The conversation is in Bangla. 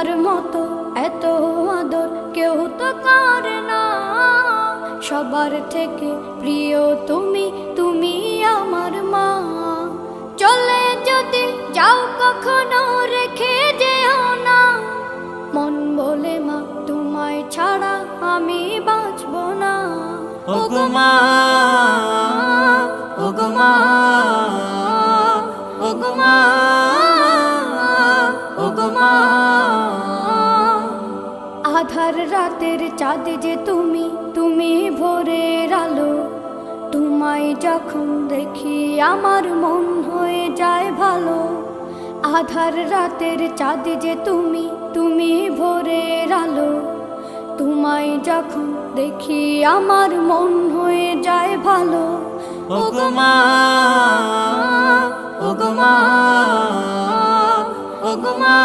তোমার মতো এত আদর কেউ তো করে না। সবার থেকে প্রিয় তুমি, তুমি আমার মা। চলে যদি যাও কখনো রেখে যেও না, মন বলে মা তোমায় ছাড়া আমি বাঁচব না। ওগো মা, ওগো মা, ওগো মা, ওগো মা। আধার রাতের চাঁদ যে তুমি, তুমি ভোরের আলো। তোমায় যখন দেখি আমার মন হয়ে যায় ভালো। আধার রাতের চাঁদ যে তুমি, তুমি ভোরের আলো। তোমায় যখন দেখি আমার মন হয়ে যায় ভালো। ওগো মা, ওগো মা, ওগো মা।